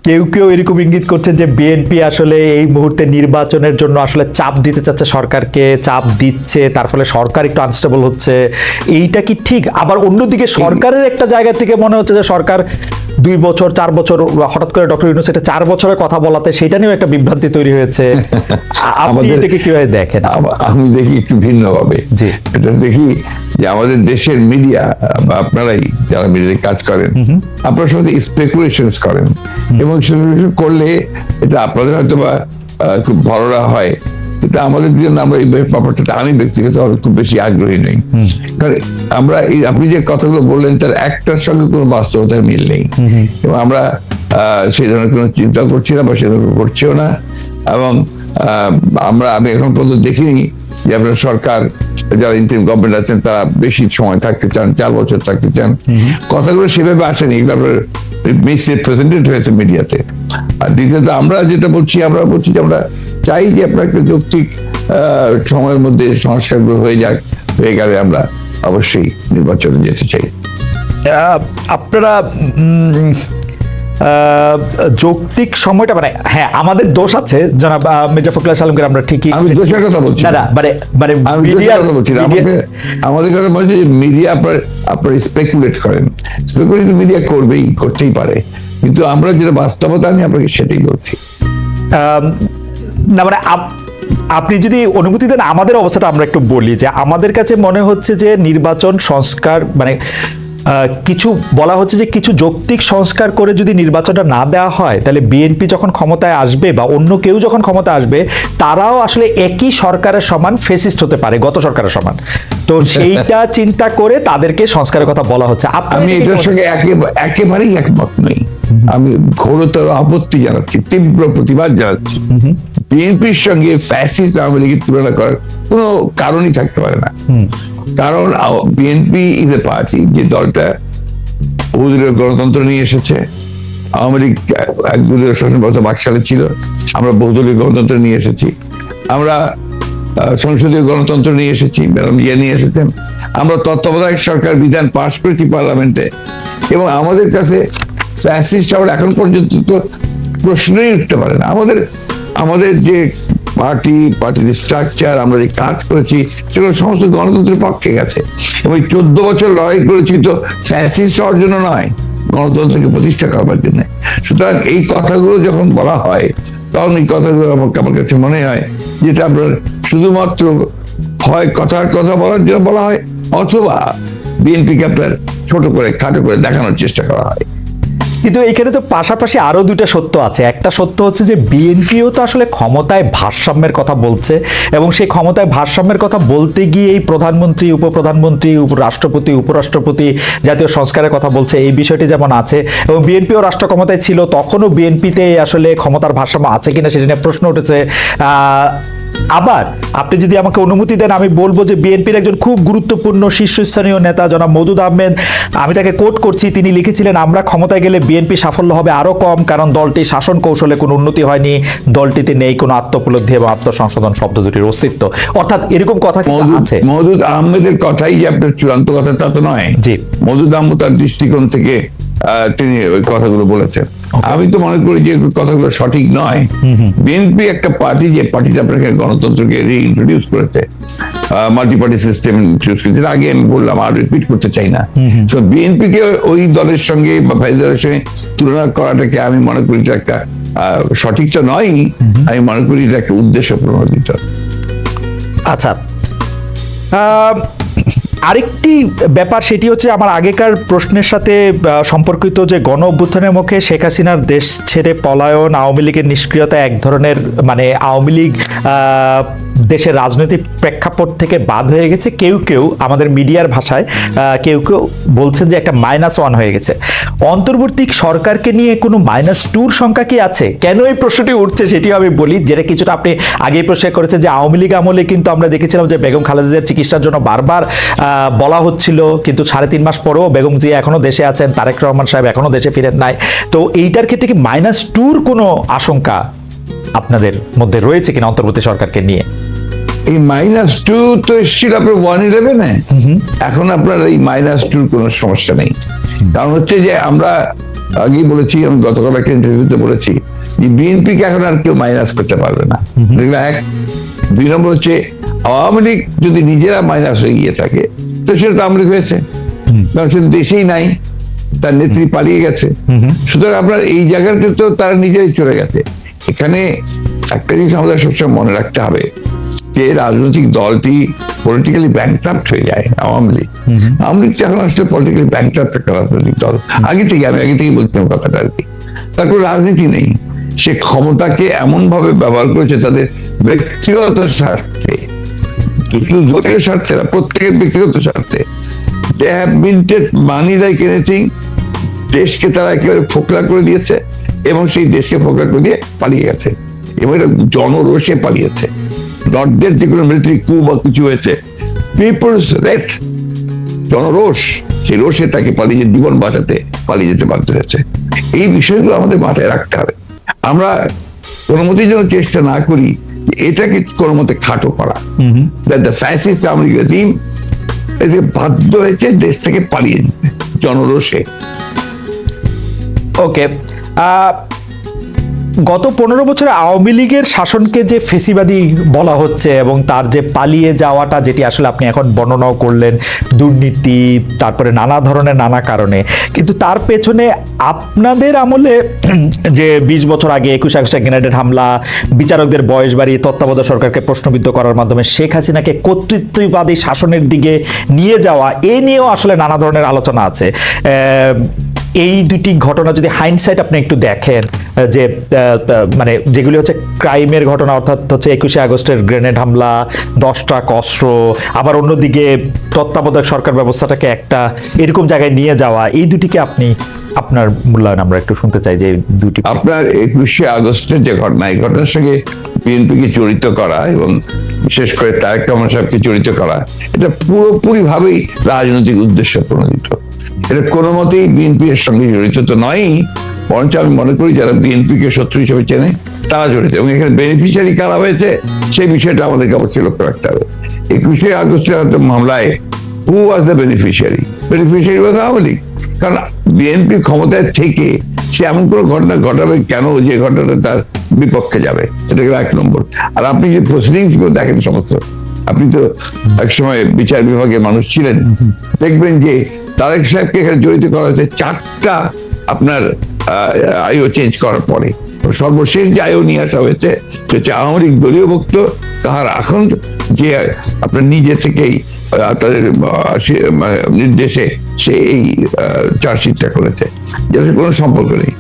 কেউ কেউ এরকম ইঙ্গিত করছেন যে বিএনপি আসলে এই মুহূর্তে নির্বাচনের জন্য আসলে চাপ দিতে চাচ্ছে, সরকারকে চাপ দিচ্ছে, তার ফলে সরকার একটু আনস্টেবল হচ্ছে। এইটা কি ঠিক? আবার অন্যদিকে সরকারের একটা জায়গা থেকে মনে হচ্ছে যে সরকার 2 বছর 4 বছর, হঠাৎ করে ডক্টর ইউনূস এটা 4 বছরের কথা বলাতে সেটা নিয়েও একটা বিভ্রান্তি তৈরি হয়েছে। আপনি এটাকে কিভাবে দেখেন? আমি দেখি একটু ভিন্নভাবে। জি। এটা দেখি যে আমাদের দেশের মিডিয়া বা আপনারাই যারা মিডিয়াতে কাজ করেন, আপনারা সবাই স্পেকুলেশনস করেন, এবং স্পেকুলেশন করলে এটা আপনাদের হয়তো বা খুব ভররা হয়, কিন্তু আমাদের জন্য আমরা এই ব্যাপারটা আমি ব্যক্তিগত খুব বেশি আগ্রহী নই। কারণ আমরা এই আপনি যে কথাগুলো বললেন তার একটার সঙ্গে কোনো বাস্তবতার মিল নেই, এবং আমরা সেই ধরনের কোনো চিন্তা করছি না বা সে ধরনের করছিও না। এবং আমি এখন পর্যন্ত দেখিনি যে আপনার সরকার যারা ইন্টারিম গভর্নমেন্ট আছেন তারা বেশি সময় থাকতে চান, 4 বছর থাকতে চান। কথাগুলো সেভাবে আসেনি, এগুলো আপনার মিসরিপ্রেজেন্টেড হয়েছে মিডিয়াতে। আর দ্বিতীয়ত আমরা যেটা বলছি, আমরা বলছি যে আমরা চাই যে আপনার একটা যৌক্তিক সময়ের মধ্যে সংস্কারগুলো হয়ে গেলে আমরা অবশ্যই নির্বাচনে যেতে চাই। আপনারা যৌক্তিক সময়টা, মানে হ্যাঁ আমাদের দোষ আছে জনাব মির্জা ফখরুল আলমকে, আমরা ঠিকই, আমি দোষের কথা বলছি না, আমাদের কথা বলছি যে মিডিয়া আপনার স্পেকুলেট করেন, স্পেকুলেশন মিডিয়া করতেই পারে, কিন্তু আমরা যেটা বাস্তবতা আমি আপনাকে সেটাই বলছি। না মানে আপনি যদি অনুমতি দেন আমাদের অবস্থাটা আমরা একটু বলি, যে আমাদের কাছে মনে হচ্ছে যে নির্বাচন সংস্কার মানে কিছু বলা হচ্ছে যে কিছু যৌক্তিক সংস্কার করে যদি নির্বাচনটা না দেওয়া হয় তাহলে বিএনপি যখন ক্ষমতায় আসবে বা অন্য কেউ যখন ক্ষমতায় আসবে তারাও আসলে একই সরকারের সমান ফেসিস্ট হতে পারে, গত সরকারের সমান। তো সেইটা চিন্তা করে তাদেরকে সংস্কারের কথা বলা হচ্ছে। আমি এটার সঙ্গে একেবারেই একমত নই, আমি ঘোরতর আপত্তি জানাচ্ছি, তীব্র প্রতিবাদ জানাচ্ছি। বিএনপির সঙ্গে ফ্যাসিস্ট আওয়ামী লীগের তুলনা করার কোনো কারণই থাকতে পারে না। কারণ বিএনপি ইজ এ পার্টি, যে দলটা বহুদলীয় গণতন্ত্র নিয়ে এসেছে। আওয়ামী লীগ একদলীয় শাসন ব্যবস্থা 22 সালে ছিল, আমরা বহুদলীয় গণতন্ত্র নিয়ে এসেছি। আমরা সংসদীয় গণতন্ত্র নিয়ে এসেছি, ম্যাডাম জিয়া নিয়ে এসেছেন। আমরা তত্ত্বাবধায়ক সরকার বিধান পাশ করেছি পার্লামেন্টে, এবং আমাদের কাছে ফ্যাসিস্ট আমরা এখন পর্যন্ত তো প্রশ্নই উঠতে পারে না। আমাদের যে পার্টির স্ট্রাকচার, আমরা যে কাজ করেছি সেগুলো সমস্ত গণতন্ত্রের পক্ষে গেছে, এবং 14 বছর লড়াই করেছি তো ফ্যাসিস্ট হওয়ার জন্য নয়, গণতন্ত্রকে প্রতিষ্ঠা করবার জন্য। সুতরাং এই কথাগুলো যখন বলা হয় তখন এই কথাগুলো আমার কাছে মনে হয় যেটা আপনার শুধুমাত্র হয় কথার কথা বলার জন্য বলা হয়, অথবা বিএনপিকে আপনার ছোট করে খাটো করে দেখানোর চেষ্টা করা হয়। কিন্তু এখানে তো পাশাপাশি আরো দুইটা সত্য আছে। একটা সত্য হচ্ছে যে বিএনপিও তো আসলে ক্ষমতায় ভারসাম্যের কথা বলছে, এবং সেই ক্ষমতায় ভারসাম্যের কথা বলতে গিয়ে এই প্রধানমন্ত্রী, উপপ্রধানমন্ত্রী, রাষ্ট্রপতি, উপরাষ্ট্রপতি জাতীয় সংস্কারের কথা বলছে, এই বিষয়টি যেমন আছে। এবং বিএনপিও রাষ্ট্র ক্ষমতায় ছিল, তখনও বিএনপিতে আসলে ক্ষমতার ভারসাম্য আছে কিনা সেটা নিয়ে প্রশ্ন উঠেছে। আবার আপনি যদি আমাকে অনুমতি দেন আমি বলবো যে বিএনপির একজন খুব গুরুত্বপূর্ণ শীর্ষস্থানীয় নেতা জনাব মওদুদ আহমেদ, আমি তাকে কোট করছি, তিনি লিখেছিলেন, আমরা ক্ষমতায় গেলে বিএনপি সাফল্য হবে আরো কম, কারণ দলটি শাসন কৌশলে কোনো উন্নতি হয়নি, দলটিতে নেই কোনো আত্মোপলব্ধি এবং আত্মসংশোধন শব্দ দুটির অস্তিত্ব। অর্থাৎ এরকম কথা আছে। মওদুদ আহমেদের কথাই যে আপনার চূড়ান্ত কথা তা তো নয়। জি, মওদুদ আহমেদ তার দৃষ্টিকোণ থেকে তিনি ওই কথাগুলো বলেছেন। আমি তো মনে করি যে কথাগুলো সঠিক নয়। বিএনপি একটা পার্টি, যে পার্টিটা আপনাকে গণতন্ত্রকে রিইন্ট্রোডিউস করেছে, মাল্টি পার্টি সিস্টেম ইন্ট্রোডিউস করেছে, আগে আমি বললাম, আর রিপিট করতে চাই না। তো বিএনপি কে ওই দলের সঙ্গে বা ফাইজারের সঙ্গে তুলনা করাটাকে আমি মনে করি এটা একটা সঠিক তো নয়, আমি মনে করি এটা একটা উদ্দেশ্য প্রণোদিত। আচ্ছা, আরেকটি ব্যাপার সেটি হচ্ছে আমার আগেকার প্রশ্নের সাথে সম্পর্কিত, যে গণ অভ্যুত্থানের মুখে শেখ হাসিনার দেশ ছেড়ে পলায়ন, আওয়ামী লীগের নিষ্ক্রিয়তা এক ধরনের, মানে আওয়ামী লীগ দেশের রাজনৈতিক প্রেক্ষাপট থেকে বাদ হয়ে গেছে। কেউ কেউ আমাদের মিডিয়ার ভাষায় কেউ কেউ বলছেন যে একটা -1 হয়ে গেছে। অন্তর্বর্তী সরকারকে নিয়ে কোনো -2 সংখ্যা কি আছে? কেন এই প্রশ্নটি উঠছে সেটিও আমি বলি, যেটা কিছুটা আপনি আগেই প্রশ্ন করেছেন, যে আওয়ামী লীগ আমলে কিন্তু আমরা দেখেছিলাম যে বেগম খালেদা জিয়ার চিকিৎসার জন্য বারবার বলা হচ্ছিল, কিন্তু 3.5 মাস পরেও বেগম জিয়া এখনো দেশে আছেন, তারেক রহমান সাহেব এখনো দেশে ফিরেন নাই। তো এইটার ক্ষেত্রে কি -2 কোনো আশঙ্কা আপনাদের মধ্যে রয়েছে কিনা অন্তর্বর্তী সরকারকে নিয়ে? এই -2 তো এসেছিল আপনার 111-এ, এখন আপনার এই -2 কোনো সমস্যা নেই। কারণ হচ্ছে যে আমরা আগেই বলেছি, আমি গতকাল একটা ইন্টারভিউতে বলেছি যে বিএনপিকে এখন আর কেউ মাইনাস করতে পারবে না। এগুলো এক। 2 নম্বর হচ্ছে আওয়ামী লীগ যদি নিজেরা মাইনাস হয়ে গিয়ে থাকে তো সেটা তো আওয়ামী লীগ হয়েছে, কারণ সে দেশেই নাই, তার নেত্রী পালিয়ে গেছে। সুতরাং আপনার এই জায়গাতে তো তারা নিজেই চলে গেছে। এখানে একটা জিনিস আমাদের সবসময় মনে রাখতে হবে যে রাজনৈতিক দলটি পলিটিক্যালি ব্যাংক্রাফট হয়ে যায়। আওয়ামী লীগ এখন আসলে পলিটিক্যালি ব্যাংক্রাফট একটা রাজনৈতিক দল। আমি আগে থেকেই বলছিলাম কথাটা আর কি। তার কোনো রাজনীতি নেই, সে ক্ষমতাকে এমন ভাবে ব্যবহার করেছে তাদের ব্যক্তিগত স্বার্থে, শুধু দলীয় স্বার্থে না, প্রত্যেকের ব্যক্তিগত স্বার্থে। They have minted money like anything. দেশকে তারা একেবারে ফোকলা করে দিয়েছে এবং সেই দেশকে ফোকলা করে দিয়ে পালিয়ে গেছে এবং এটা জনরোষে পালিয়েছে। নর্থদের যে কোনো মিলিটারি কু বা কিছু হয়েছে, পিপলস রেট, জনরোষ, সেই রোষে তাকে পালিয়ে জীবন বাঁচাতে পালিয়ে যেতে বাধ্য হয়েছে। এই বিষয়গুলো আমাদের মাথায় রাখতে হবে। আমরা কোনো মতেই যেন চেষ্টা না করি এটাকে কোনো মতে খাটো করা। ফ্যাসিস্ট আওয়ামী লীগ রেজিম বাধ্য হয়েছে দেশ থেকে পালিয়ে যেতে জনরোষে। ওকে, গত 15 বছরে আওয়ামী লীগের শাসনকে যে ফেসিবাদী বলা হচ্ছে এবং তার যে পালিয়ে যাওয়াটা, যেটি আসলে আপনি এখন বর্ণনাও করলেন, দুর্নীতি, তারপরে নানা ধরনের নানা কারণে, কিন্তু তার পেছনে আপনাদের আমলে যে 20 বছর আগে 21 আগস্টে গ্রেনেড হামলা, বিচারকদের বয়স বাড়িয়ে তত্ত্বাবধায়ক সরকারকে প্রশ্নবিদ্ধ করার মাধ্যমে শেখ হাসিনাকে কর্তৃত্ববাদী শাসনের দিকে নিয়ে যাওয়া, এ নিয়েও আসলে নানা ধরনের আলোচনা আছে। এই দুটি ঘটনা যদি হাইন্ডসাইট আপনি একটু দেখেন, যে মানে যেগুলি হচ্ছে ক্রাইমের ঘটনা, অর্থাৎ হচ্ছে 21 আগস্টের গ্রেনেড হামলা, 10টা অস্ত্র, আবার অন্যদিকে তত্ত্বাবধায়ক সরকার ব্যবস্থাটাকে একটা এরকম জায়গায় নিয়ে যাওয়া, এই দুটিকে আপনি আপনার মূল্যায়ন আমরা একটু শুনতে চাই। যে দুটি আপনার 21 আগস্টের যে ঘটনা, এই ঘটনার সঙ্গে বিএনপিকে জড়িত করা এবং বিশেষ করে তারেক রহমান সাহেবকে জড়িত করা, এটা পুরোপুরি ভাবেই রাজনৈতিক উদ্দেশ্য প্রণোদিত। এটা কোনো মতেই বিএনপির সঙ্গে জড়িত তো নয়ই, বরঞ্চ আমি মনে করি যারা বিএনপিকে শত্রু হিসেবে চেনে তারা জড়িত। এবং এখানে বেনিফিশিয়ারি কারা হয়েছে সেই বিষয়টা আমাদেরকে অবশ্যই লক্ষ্য রাখতে হবে। 21 আগস্টের মামলায় who was the beneficiary? Beneficiary was Awami League. কারণ বিএনপি ক্ষমতায় থেকে সে এমন কোনো ঘটনা ঘটাবে কেন যে ঘটনাটা তার বিপক্ষে যাবে? এটা গেল 1 নম্বর। আর আপনি যে প্রসিডিংস গুলো দেখেন সমস্ত, আপনি তো একসময় বিচার বিভাগের মানুষ ছিলেন, দেখবেন যে তারেক সাহেবকে এখানে জড়িত করা হয়েছে 4টা আপনার আইও চেঞ্জ করার পরে। সর্বশেষ যে আইও নিয়ে আসা হয়েছে সেটা আওয়ামী লীগ দলীয় ভুক্ত তাহার এখন যে আপনার নিজে থেকেই তাদের নির্দেশে সে এই চার্জশিটটা করেছে, যার কোনো সম্পর্ক নেই।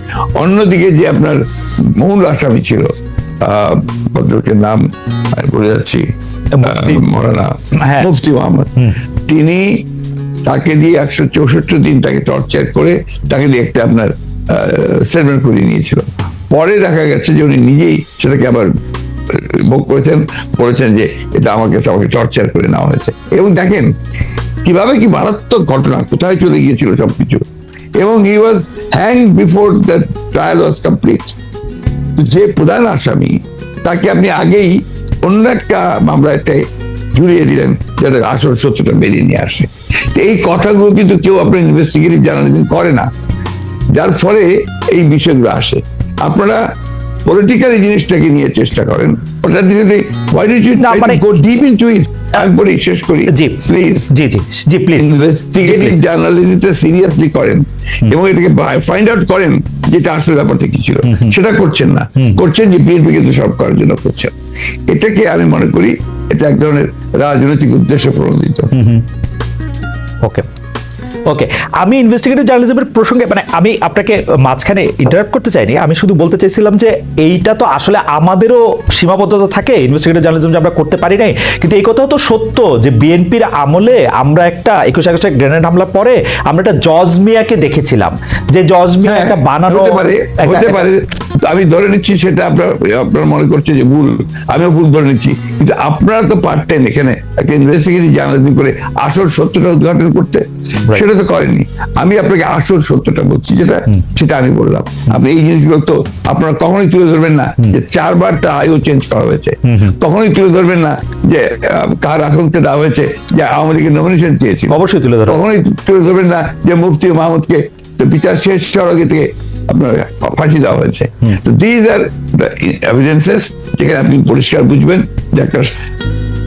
অন্যদিকে যে আপনার মূল আসামি ছিল, ভদ্রলোকের নাম বলে যাচ্ছি, মৌলানা মুফতি মোহাম্মদ, তিনি তাকে দিয়ে 164 দিন তাকে টর্চার করে তাকে দিয়ে একটা আপনার স্টেটমেন্ট করিয়ে নিয়েছিল। পরে দেখা গেছে যে উনি নিজেই সেটাকে আবার ভোগ করেছেন, বলেছেন যে এটা আমাকে টর্চার করে নেওয়া হয়েছে। এবং দেখেন কিভাবে কি মারাত্মক ঘটনা, কোথায় চলে গিয়েছিল সবকিছু। এবং he was hang before the trial was complete. যে প্রধান আসামি তাকে আপনি আগেই অন্য একটা মামলাতে জুড়িয়ে দিলেন যাতে আসল সত্যটা বেরিয়ে নিয়ে আসে। তো এই কথাগুলো কিন্তু কেউ আপনার ইনভেস্টিগেটিভ জার্নালিজম করে না, যার ফলে এই বিষয়গুলো আসে। আপনারা পলিটিক্যাল জিনিসটাকে নিয়ে চেষ্টা করেন, ওটা দিয়ে গো ডিপ ইনটু ইট। একবারে শেষ করি প্লিজ। জি প্লিজ। ইনভেস্টিগেটিভ জার্নালিজমটা সিরিয়াসলি করেন এবং এটাকে ফাইন্ড আউট করেন যেটা আসলে ব্যাপারটা কি ছিল। সেটা করছেন না, করছেন যে বিএনপি কিন্তু সব করার জন্য করছেন। এটাকে আমি মনে করি এটা এক ধরনের রাজনৈতিক উদ্দেশ্য প্রণোদিত। ওকে ওকে, আমি ইনভেস্টিগেটিভ জার্নালিজমের প্রসঙ্গে মানে আমি আপনাকে মাঝখানে ইন্টারাপ্ট করতে চাইনি, আমি শুধু বলতে চাইছিলাম যে এইটা তো আসলে আমাদেরও সীমাবদ্ধতা থাকে, ইনভেস্টিগেটিভ জার্নালিজম যে আমরা করতে পারি নাই। কিন্তু এই কথাও তো সত্য যে বিএনপির আমলে আমরা একটা 21 আগস্টে গ্রেনেড হামলার পরে আমরা একটা জজ মিয়াকে দেখেছিলাম, যে জজ মিয়া একটা বানানো হতে পারে। আমি ধরে নিচ্ছি সেটা আপনারা মনে করছে যে ভুল, আমিও ভুল ধরে নিচ্ছি, কিন্তু আপনারা তো পারতেন এখানে একটা ইনভেস্টিগেটিভ জার্নালিজম করে আসল সত্যটা উদ্ঘাটন করতে, সেটা তো করেননি। আমি আপনাকে আসল সত্যটা বলছি যেটা, সেটা আমি বললাম। আপনি এই জিনিসগুলো তো আপনারা কখনোই তুলে ধরবেন না যে 4 বার তার আইও চেঞ্জ করা হয়েছে, কখনোই তুলে ধরবেন না যে কার আকাঙ্ক্ষা দেওয়া হয়েছে যে আওয়ামী লীগের নমিনেশন চেয়েছিল, অবশ্যই তুলে ধরবেন। কখনোই তুলে ধরবেন না যে মুফতি মাহমুদকে বিচার শেষ হওয়ার আগে থেকে আপনার ফাঁসি দেওয়া হয়েছে। তো দিজ আর দ্য এভিডেন্সেস, যেখানে আপনি পরিষ্কার বুঝবেন যে একটা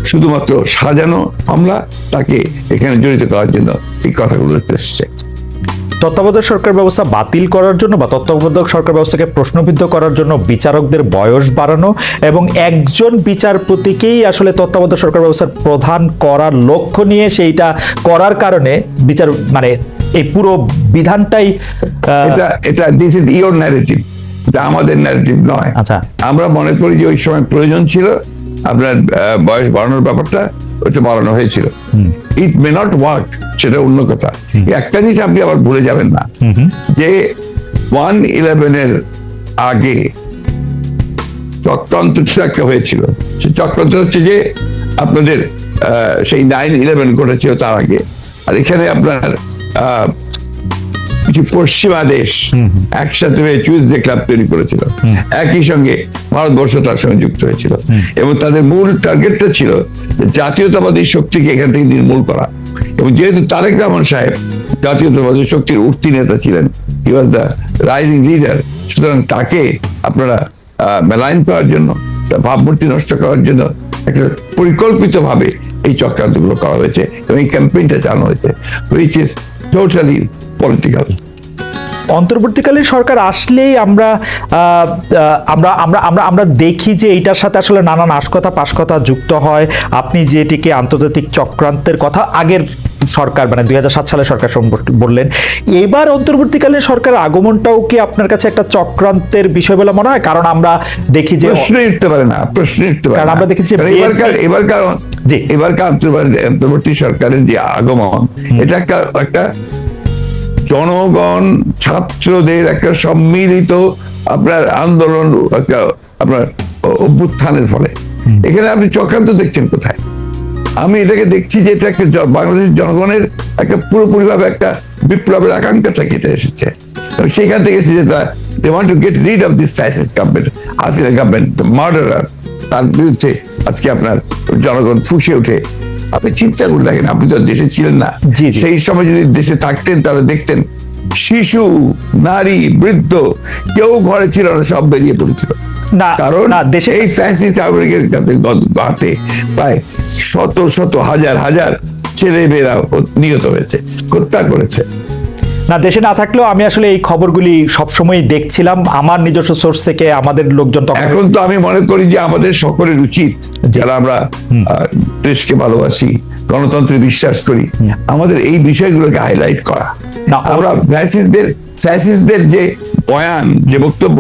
শুধুমাত্র সাজানো হামলা, তাকে এখানে জড়িত করার জন্য এই কথাগুলো এসছে। তত্ত্বাবধায়ক সরকার ব্যবস্থা বাতিল করার জন্য বা তত্ত্বাবধায়ক সরকার ব্যবস্থাকে প্রশ্নবিদ্ধ করার জন্য বিচারকদের বয়স বাড়ানো এবং একজন বিচারপতিকেই আসলে তত্ত্বাবধায়ক সরকার ব্যবস্থার প্রধান করার লক্ষ্য নিয়ে সেইটা করার কারণে বিচার মানে এই পুরো বিধানটাই এটা দিস ইজ ইওর ন্যারেটিভ, এটা আমাদের ন্যারেটিভ নয়। আচ্ছা, আমরা মনে করি যে ওই সময় প্রয়োজন ছিল আপনার বয়স বাড়ানোর ব্যাপারটা, ওইটা বাড়ানো হয়েছিল। ইট মে নট ওয়ার্ক, সেটা অন্য কথা। একটা জিনিস আপনি আবার ভুলে যাবেন না, যে 1/11 আগে চক্রান্ত একটা হয়েছিল। সে চক্রান্ত হচ্ছে যে আপনাদের সেই 9/11 ঘটেছিল তার আগে। আর এখানে আপনার কিছু পশ্চিমা দেশ একসাথে হয়ে চুইজডে ক্লাব তৈরি করেছিল, একই সঙ্গে ভারতবর্ষ তার সঙ্গে যুক্ত হয়েছিল, এবং তাদের মূল টার্গেটটা ছিল জাতীয়তাবাদী শক্তিকে এখান থেকে নির্মূল করা। এবং যেহেতু তারেক রহমান সাহেব জাতীয়তাবাদী শক্তির উঠতি নেতা ছিলেন, হি ওয়াজ দ্য রাইজিং লিডার, সুতরাং তাকে আপনারা মেলাইন করার জন্য, ভাবমূর্তি নষ্ট করার জন্য একটা পরিকল্পিতভাবে এই চক্রান্তগুলো করা হয়েছে এবং এই ক্যাম্পেইনটা চালানো হয়েছে, হুইচ ইজ টোটালি পলিটিক্যাল। অন্তর্বর্তীকালীন সরকার আসলেই আমরা আমরা আমরা আমরা আমরা দেখি যে এইটার সাথে আসলে নানান আশকথা পাশকথা যুক্ত হয়। আপনি যেটিকে আন্তর্জাতিক চক্রান্তের কথা আগের সরকার মানে 2007 সালের সরকার বললেন, এবার অন্তর্বর্তীকালীন সরকারের আগমনটাও কি আপনার কাছে একটা চক্রান্তের বিষয় বলে মনে হয়? কারণ আমরা দেখি যে প্রশ্ন উঠতে পারে না, প্রশ্ন উঠতে পারে না। আমরা দেখেছি এবারকার অন্তর্বর্তী সরকারের যে আগমন, এটা একটা জনগণ ছাত্রদের একটা সম্মিলিত আপনার আন্দোলন, একটা আপনার অভ্যুত্থানের ফলে। এখানে আপনি চক্রান্ত দেখছেন কোথায়? আমি এটাকে দেখছি যে এটা একটা বাংলাদেশের জনগণের একটা পুরোপুরিভাবে একটা বিপ্লবের আকাঙ্ক্ষা থেকে এটা এসেছে। সেখান থেকে এসেছে they want to get rid of this fascist government, Hasina government, the murderer। তার বিরুদ্ধে আজকে আপনার জনগণ ফুঁসে উঠে। আপনি চিন্তা করে দেখেন, আপনি তো দেশে ছিলেন না, সেই সময় যদি দেশে থাকতেন তাহলে দেখতেন শিশু, নারী, বৃদ্ধ কেউ ঘরে ছিল না, সব বেরিয়ে পড়েছিল। কারণ এই ফ্যাসিস্ট আমেরিকার হাতে প্রায় শত শত হাজার হাজার ছেলে মেয়েরা নিহত হয়েছে, হত্যা করেছে। না, দেশে না থাকলেও আমি আসলে এই খবরগুলি সবসময় দেখছিলাম আমার নিজস্ব সোর্স থেকে। আমাদের লোকজন এখন তো আমি মনে করি যে আমাদের সকলের উচিত, যারা আমরা দেশকে ভালোবাসি, গণতন্ত্রে বিশ্বাস করি, আমাদের এই বিষয়গুলোকে হাইলাইট করা। আমরা ফ্যাসিস্টদের যে বয়ান, যে বক্তব্য,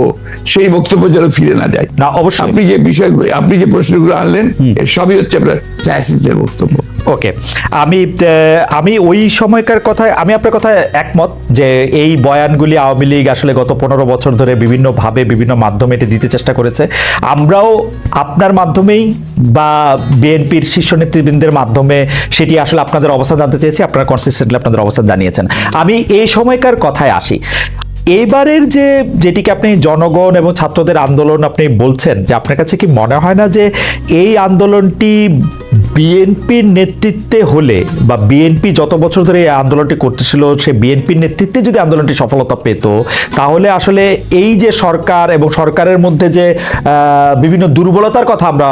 সেই বক্তব্য যেন ফিরে না যায়। না, অবশ্যই আপনি যে প্রশ্নগুলো আনলেন, এর সবই হচ্ছে আপনার ফ্যাসিস্টদের বক্তব্য। ওকে, আমি ওই সময়কার কথায় আমি আপনার কথায় একমত যে এই বয়ানগুলি আওয়ামী লীগ আসলে গত 15 বছর ধরে বিভিন্নভাবে বিভিন্ন মাধ্যমে এটি দিতে চেষ্টা করেছে। আমরাও আপনার মাধ্যমেই বা বিএনপির শীর্ষ নেতৃবৃন্দের মাধ্যমে সেটি আসলে আপনাদের অবস্থান জানতে চেয়েছি। আপনারা কনসিস্টেন্টলি আপনাদের অবস্থান জানিয়েছেন। আমি এই সময়কার কথায় আসি। এইবারের যেটিকে আপনি জনগণ এবং ছাত্রদের আন্দোলন আপনি বলছেন, যে আপনার কাছে কি মনে হয় না যে এই আন্দোলনটি বিএনপির নেতৃত্বে হলে বা বিএনপি যত বছর ধরে এই আন্দোলনটি করতেছিল, সে বিএনপির নেতৃত্বে যদি আন্দোলনটি সফলতা পেত, তাহলে আসলে এই যে সরকার এবং সরকারের মধ্যে যে বিভিন্ন দুর্বলতার কথা আমরা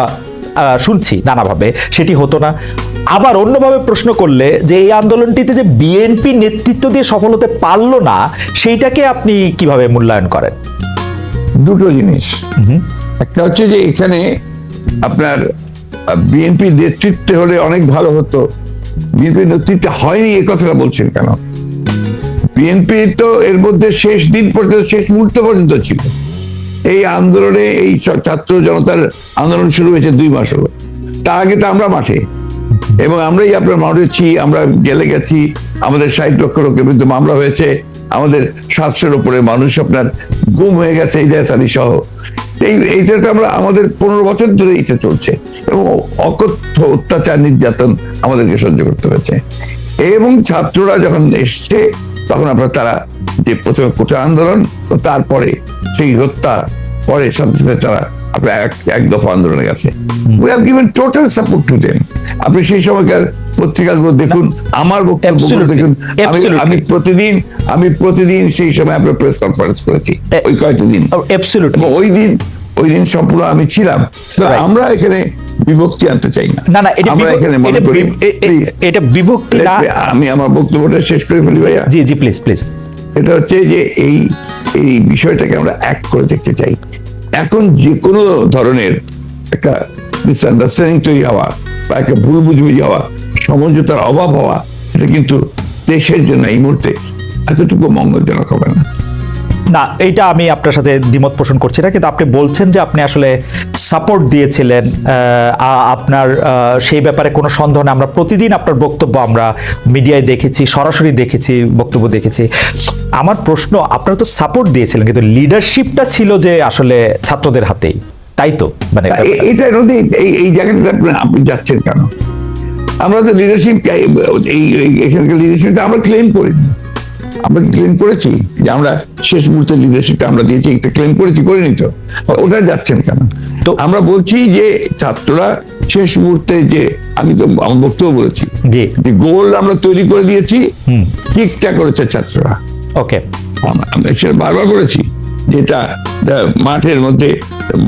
শুনছি নানাভাবে, সেটি হতো না? আবার অন্যভাবে প্রশ্ন করলে, যে এই আন্দোলনটিতে যে বিএনপি নেতৃত্ব দিয়ে সফল হতে পারলো না, সেইটাকে আপনি কিভাবে মূল্যায়ন করেন? দুটো জিনিস। একটা হচ্ছে যে এখানে আপনার বিএনপি নেতৃত্বে হলে অনেক ভালো হতো, বিএনপি নেতৃত্বে হয়নি এ কথাটা বলছেন কেন? বিএনপি তো এর মধ্যে শেষ দিন পর্যন্ত, শেষ মুহূর্ত পর্যন্ত ছিল। এই আন্দোলনে, এই ছাত্র জনতার আন্দোলন শুরু হয়েছে 2 মাস হলো। তার আগে তো আমরা মাঠে, এবং আমরাই আপনার মাঠেছি, আমরা জেলে গেছি, আমাদের 60 লক্ষ লোকের বিরুদ্ধে মামলা হয়েছে, আমাদের 700-র উপরে মানুষ আপনার গুম হয়ে গেছে, ইলিয়াস আলী সহ। এইটা তো আমরা, আমাদের 15 বছর ধরে এটা চলছে, এবং অকথ্য অত্যাচার নির্যাতন আমাদেরকে সহ্য করতে হয়েছে। এবং ছাত্ররা যখন এসছে, তখন আপনার তারা যে প্রথমে কোটা আন্দোলন, তারপরে সেই হত্যা, পরে সাথে সাথে তারা আপনার এক দফা আন্দোলনে গেছে। We have given total support to them. আপনি সেই সময়কার পত্রিকাগুলো দেখুন, আমার বক্তব্যগুলো দেখুন। আমি প্রতিদিন সেই সময় আপনার প্রেস কনফারেন্স করেছি ওই কয়েকটা দিন। ওই দিন সম্পূর্ণ আমি ছিলাম। আমরা এখানে বিভক্তি আনতে চাই না। আমরা এখানে মনে করি এটা বিভক্তি না। আমি আমার বক্তব্যটা শেষ করে ফেলি ভাইয়া। জি জি, প্লিজ প্লিজ। এটা হচ্ছে যে এই বিষয়টাকে আমরা এক করে দেখতে চাই। এখন যে কোনো ধরনের একটা মিসআন্ডারস্ট্যান্ডিং তৈরি হওয়া বা একটা ভুল বুঝবুঝি হওয়া, সমঝোতার অভাব হওয়া, এটা কিন্তু দেশের জন্য এই মুহূর্তে এতটুকু মঙ্গলজনক হবে না। না, এইটা আমি আপনার সাথে দ্বিমত পোষণ করছি না, কিন্তু আপনি বলছেন যে আপনি আসলে সাপোর্ট দিয়েছিলেন। আপনার সেই ব্যাপারে কোনো সন্দেহ নেই। আমরা প্রতিদিন আপনার বক্তব্য আমরা মিডিয়ায় দেখেছি, সরাসরি দেখেছি, বক্তব্য দেখেছি। আমার প্রশ্ন, আপনারা তো সাপোর্ট দিয়েছিলেন, কিন্তু লিডারশিপটা ছিল যে আসলে ছাত্রদের হাতেই, তাই তো? মানে এটা এই জায়গাটাতে আপনি যাচ্ছেন কেন? আমরা তো লিডারশিপ, এখানকার লিডারশিপটা আমরা ক্লেম করিনি। আমরা ক্লেম করেছি যে আমরা শেষ মুহূর্তে লিডারশিপটা আমরা দিয়েছি, একটা ক্লেম করিনি তো। ওটা যাচ্ছেন কেন? তো আমরা বলছি যে ছাত্ররা শেষ মুহূর্তে, যে আমি তো আমার বক্তব্য বলেছি যে গোল আমরা তৈরি করে দিয়েছি, ঠিকঠাক করেছে ছাত্ররা। ওকে, আমরা বারবার বলেছি যেটা মাঠের মধ্যে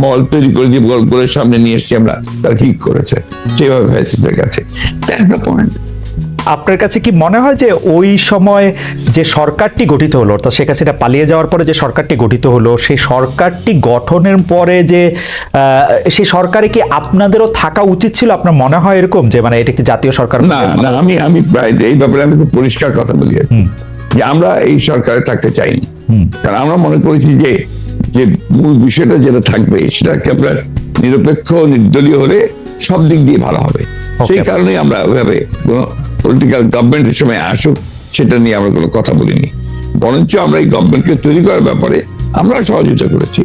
বল তৈরি করে দিয়ে গোলের সামনে নিয়ে এসেছি আমরা, তারা ঠিক করেছে সেভাবে ফ্যাসিস্টের কাছে। আপনার কাছে কি মনে হয় যে ওই সময় যে সরকারটি গঠিত হলো, অর্থাৎ শেখ হাসিনা পালিয়ে যাওয়ার পরে যে সরকারটি গঠিত হলো, সেই সরকারটি গঠনের পরে যে সেই সরকারে কি আপনাদেরও থাকা উচিত ছিল? আপনার মনে হয় এরকম যে মানে এটা একটি জাতীয় সরকার? না, আমি প্রায় এই ব্যাপারে আমি খুব পরিষ্কার কথা বলি যে আমরা এই সরকারে থাকতে চাইনি। কারণ আমরা মনে করেছি যে মূল বিষয়টা যেটা থাকবে সেটাকে আপনার নিরপেক্ষ, নির্দলীয় হলে সব দিক দিয়ে ভালো হবে। সেই কারণে আমরা ওইভাবে কোনো পলিটিক্যাল গভর্নমেন্টের সময় আসুক সেটা নিয়ে আমরা কোনো কথা বলিনি। বরঞ্চ আমরা এই গভর্নমেন্টকে তৈরি করার ব্যাপারে আমরা সহযোগিতা করেছি।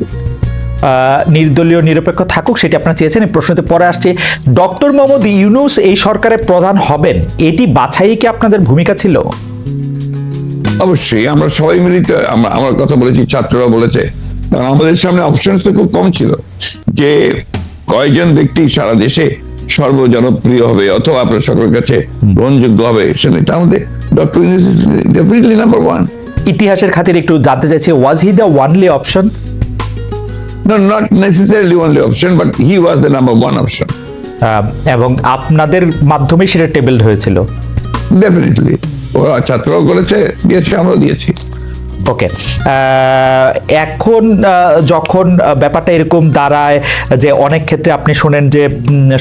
নির্দলীয়, নিরপেক্ষ থাকুক সেটি আপনারা চেয়েছেন। এই প্রশ্নতে পরে আসছে, ডক্টর মোহাম্মদ ইউনূস এই সরকারের প্রধান হবেন, এটি বাছাই কি আপনাদের ভূমিকা ছিল? অবশ্যই আমরা সবাই মিলিত আমার কথা বলেছি, ছাত্ররা বলেছে। কারণ আমাদের সামনে অপশন তো খুব কম ছিল যে কয়েকজন ব্যক্তি সারা দেশে সর্বজনপ্রিয় হবে অথবা আপনার সকলের কাছে গ্রহণযোগ্য হবে, সেটা আমাদের doctor Yunus definitely number one. ইতিহাসের খাতিরে একটু জানতে চাইছি, was he the only option? No, not necessarily only option, but he was the number one option. এবং আপনাদের মাধ্যমে সেটা টেবলড হয়েছিল? ডেফিনেটলি ওরা ছাত্ররাও করেছে, দিয়েছে, আমরাও দিয়েছি। ওকে, এখন যখন ব্যাপারটা এরকম দাঁড়ায় যে অনেক ক্ষেত্রে আপনি শোনেন যে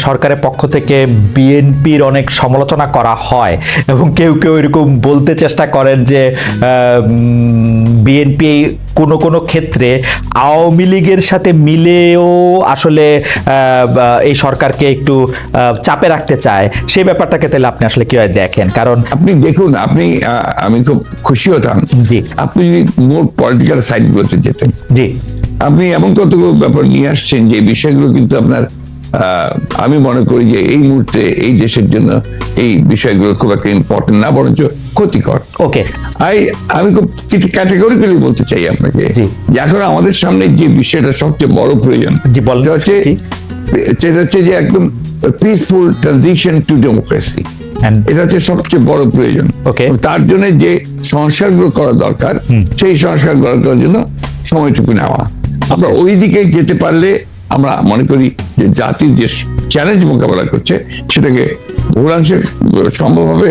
সরকারের পক্ষ থেকে বিএনপির অনেক সমালোচনা করা হয় এবং কেউ কেউ এরকম বলতে চেষ্টা করেন যে বিএনপি কোনো ক্ষেত্রে আওয়ামী লীগের সাথে মিলেও আসলে এই সরকারকে একটু চাপে রাখতে চায়। সেই ব্যাপারটাকে তাহলে আপনি আসলে কিভাবে দেখেন? কারণ আপনি দেখুন, আমি খুব খুশি হতাম আপনি যদি মোর পলিটিক্যাল সাইড গুলোতে যেতেন। জি, আপনি এমন কতগুলো ব্যাপার নিয়ে আসছেন যে বিষয়গুলো কিন্তু আপনার আমি মনে করি যে এই মুহূর্তে এই দেশের জন্য এই বিষয়গুলো খুব একটা ইম্পর্টেন্ট না, বরঞ্চ ক্ষতিকর। ওকে, আমি খুব কিছু ক্যাটেগরিক্যালি বলতে চাই আপনাকে যে এখন আমাদের সামনে যে বিষয়টা সবচেয়ে বড় প্রয়োজন সেটা হচ্ছে যে একদম পিসফুল ট্রানজিশন টু ডেমোক্রেসি। এটা হচ্ছে সবচেয়ে বড় প্রয়োজন। তার জন্য যে সংস্কারগুলো করা দরকার, সেই সংস্কার করার জন্য সময়টুকু নেওয়া। আমরা ওই দিকে যেতে পারলে আমরা মনে করি যে জাতির যে চ্যালেঞ্জ মোকাবেলা করছে সেটাকে বহুলাংশে সম্ভব হবে।